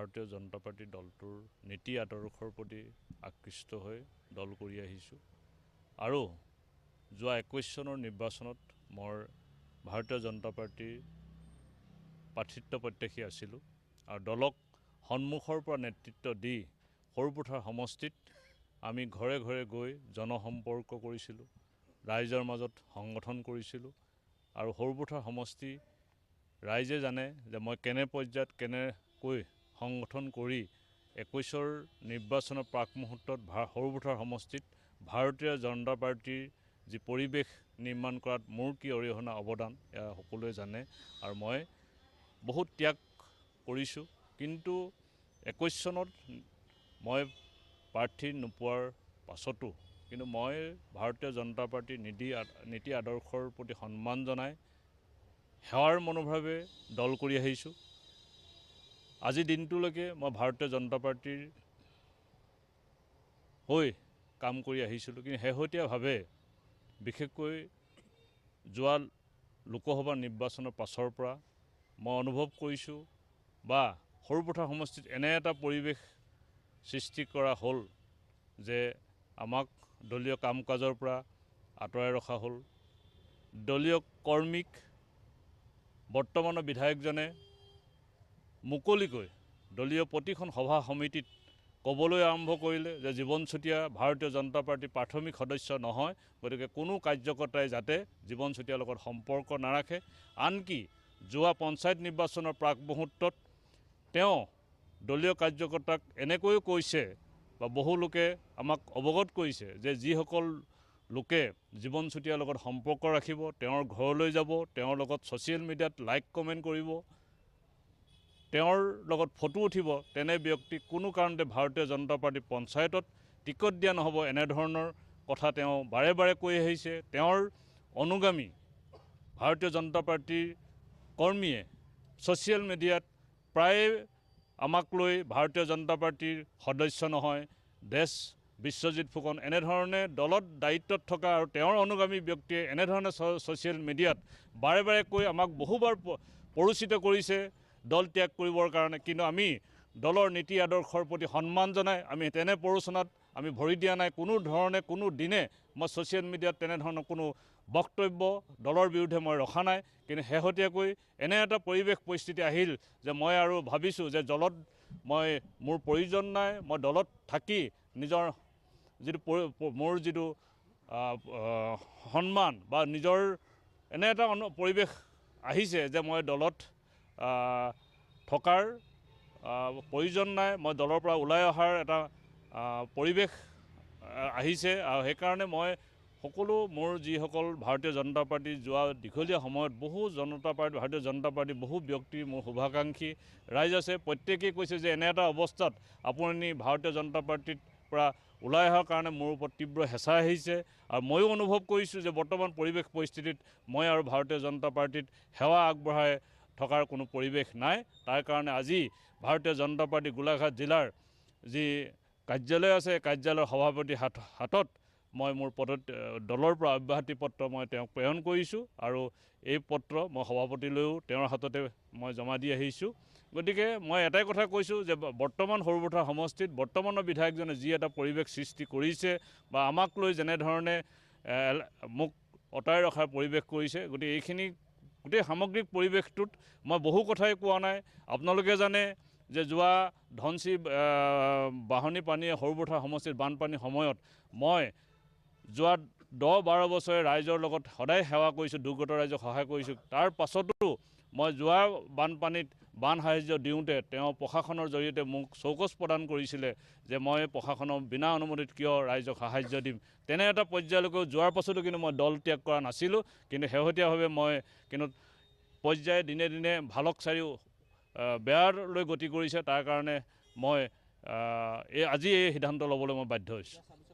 ভাৰতীয় জনতা পাৰ্টি দলটোৰ নীতি আদৰ্শৰ প্ৰতি আকৃষ্ট হৈ দল কৰি আহিছোঁ আৰু যোৱা 21 চনৰ নিৰ্বাচনত মই ভাৰতীয় জনতা পাৰ্টিৰ প্ৰাৰ্থিত্ব প্ৰত্যাশী আছিলোঁ আৰু দলক সন্মুখৰ পৰা নেতৃত্ব দি সৰুপথাৰ সমষ্টিত আমি ঘৰে ঘৰে গৈ জনসম্পৰ্ক কৰিছিলোঁ, ৰাইজৰ মাজত সংগঠন কৰিছিলোঁ আৰু সৰুপথাৰ সমষ্টি ৰাইজে জানে যে মই কেনে পৰ্যায়ত কেনেকৈ সংগঠন কৰি 21ৰ নিৰ্বাচনৰ প্ৰাক মুহূৰ্তত সৰুপথাৰ সমষ্টিত ভাৰতীয় জনতা পাৰ্টিৰ যি পৰিৱেশ নিৰ্মাণ কৰাত মোৰ কি অৰিহণা অৱদান এয়া সকলোৱে জানে আৰু মই বহুত ত্যাগ কৰিছোঁ। কিন্তু 21 চনত মই প্ৰাৰ্থী নোপোৱাৰ পাছতো কিন্তু মই ভাৰতীয় জনতা পাৰ্টিৰ নীতি আদৰ্শৰ প্ৰতি সন্মান জনাই সেৱাৰ মনোভাৱে দল কৰি আহিছোঁ। আজি দিনটোলৈকে মই ভাৰতীয় জনতা পাৰ্টিৰ হৈ কাম কৰি আহিছিলোঁ, কিন্তু শেহতীয়াভাৱে বিশেষকৈ যোৱা লোকসভা নিৰ্বাচনৰ পাছৰ পৰা মই অনুভৱ কৰিছোঁ বা সৰুপথাৰ সমষ্টিত এনে এটা পৰিৱেশ সৃষ্টি কৰা হ'ল যে আমাক দলীয় কাম কাজৰ পৰা আঁতৰাই ৰখা হ'ল। দলীয় কৰ্মীক বৰ্তমানৰ বিধায়কজনে মুকলিকৈ দলীয় প্ৰতিখন সভা সমিতিত ক'বলৈ আৰম্ভ কৰিলে যে জীৱন চুতীয়া ভাৰতীয় জনতা পাৰ্টিৰ প্ৰাথমিক সদস্য নহয়, গতিকে কোনো কাৰ্যকৰ্তাই যাতে জীৱন চুতীয়াৰ লগত সম্পৰ্ক নাৰাখে। আনকি যোৱা পঞ্চায়ত নিৰ্বাচনৰ প্ৰাক মুহূৰ্তত তেওঁ দলীয় কাৰ্যকৰ্তাক এনেকৈও কৈছে বা বহু লোকে আমাক অৱগত কৰিছে যে যিসকল লোকে জীৱন চুতীয়াৰ লগত সম্পৰ্ক ৰাখিব, তেওঁৰ ঘৰলৈ যাব, তেওঁৰ লগত ছ'চিয়েল মিডিয়াত লাইক কমেণ্ট কৰিব, তেওঁৰ লগত ফটো উঠিব, তেনে ব্যক্তিক কোনো কাৰণতে ভাৰতীয় জনতা পাৰ্টিৰ পঞ্চায়তত টিকট দিয়া নহ'ব, এনেধৰণৰ কথা তেওঁ বাৰে বাৰে কৈ আহিছে। তেওঁৰ অনুগামী ভাৰতীয় জনতা পাৰ্টিৰ কৰ্মীয়ে ছ'চিয়েল মিডিয়াত প্ৰায়ে আমাক লৈ ভাৰতীয় জনতা পাৰ্টিৰ সদস্য নহয়, দেশ বিশ্বজিৎ ফুকন এনেধৰণে দলত দায়িত্বত থকা আৰু তেওঁৰ অনুগামী ব্যক্তিয়ে এনেধৰণে ছ'চিয়েল মিডিয়াত বাৰে বাৰে কৈ আমাক বহুবাৰ পৰিচিত কৰিছে দল ত্যাগ কৰিবৰ কাৰণে। কিন্তু আমি দলৰ নীতি আদৰ্শৰ প্ৰতি সন্মান জনাই আমি তেনে প্ৰৰোচনাত আমি ভৰি দিয়া নাই। কোনো ধৰণে কোনো দিনে মই ছ'চিয়েল মিডিয়াত তেনেধৰণৰ কোনো বক্তব্য দলৰ বিৰুদ্ধে মই ৰখা নাই। কিন্তু শেহতীয়াকৈ এনে এটা পৰিস্থিতি আহিল যে মই আৰু ভাবিছোঁ যে দলত মোৰ প্ৰয়োজন নাই, মই দলত থাকি নিজৰ যিটো মোৰ যিটো সন্মান বা নিজৰ এনে এটা পৰিৱেশ আহিছে যে মই দলত থকাৰ প্ৰয়োজন নাই, মই দলৰ পৰা ওলাই অহাৰ এটা পৰিৱেশ আহিছে আৰু সেইকাৰণে মই সকলো মোৰ যিসকল ভাৰতীয় জনতা পাৰ্টিৰ যোৱা দীঘলীয়া সময়ত ভাৰতীয় জনতা পাৰ্টিৰ বহু ব্যক্তি মোৰ শুভাকাংক্ষী ৰাইজ আছে, প্ৰত্যেকেই কৈছে যে এনে এটা অৱস্থাত আপুনি ভাৰতীয় জনতা পাৰ্টিৰ পৰা ওলাই অহাৰ কাৰণে মোৰ ওপৰত তীব্ৰ হেঁচা আহিছে আৰু ময়ো অনুভৱ কৰিছোঁ যে বৰ্তমান পৰিস্থিতিত মই আৰু ভাৰতীয় জনতা পাৰ্টিত সেৱা আগবঢ়াই থকাৰ কোনো পৰিৱেশ নাই। তাৰ কাৰণে আজি ভাৰতীয় জনতা পাৰ্টি গোলাঘাট জিলাৰ যি কাৰ্যালয় আছে, কাৰ্যালয়ৰ সভাপতিৰ হাতত মই মোৰ দলৰ পৰা অব্যাহতি পত্ৰ মই তেওঁক প্ৰেৰণ কৰিছোঁ আৰু এই পত্ৰ মই সভাপতিলৈও তেওঁৰ হাততে মই জমা দি আহিছোঁ। গতিকে মই এটাই কথা কৈছোঁ যে বৰ্তমান সৰুপথাৰ সমষ্টিত বৰ্তমানৰ বিধায়কজনে যি এটা পৰিৱেশ সৃষ্টি কৰিছে বা আমাক লৈ যেনেধৰণে মোক অঁতাই ৰখাৰ পৰিৱেশ কৰিছে, গতিকে এইখিনি গোটেই সামগ্ৰিক পৰিৱেশটোত মই বহু কথাই কোৱা নাই। আপোনালোকে জানে যে যোৱা ধনশিৰি বাঢ়নী পানীয়ে সৰুপথাৰ সমষ্টিত বানপানীৰ সময়ত মই যোৱা 10-12 বছৰে ৰাইজৰ লগত সদায় সেৱা কৰিছোঁ, দুৰ্গত ৰাইজক সহায় কৰিছোঁ। তাৰ পাছতো মই যোৱা বানপানীত বান সাহাৰ্য দিওঁতে তেওঁ প্ৰশাসনৰ জৰিয়তে মোক চৌকছ প্ৰদান কৰিছিলে যে মই প্ৰশাসনৰ বিনা অনুমতিত কিয় ৰাইজক সাহাৰ্য দিম। তেনে এটা পৰ্যায়লৈকে যোৱাৰ পাছতো কিন্তু মই দল ত্যাগ কৰা নাছিলোঁ। কিন্তু শেহতীয়াভাৱে মই পৰ্যায়ে দিনে দিনে ভালক চাৰিও বেয়ালৈ গতি কৰিছে। তাৰ কাৰণে মই আজি এই সিদ্ধান্ত ল'বলৈ মই বাধ্য হৈছোঁ।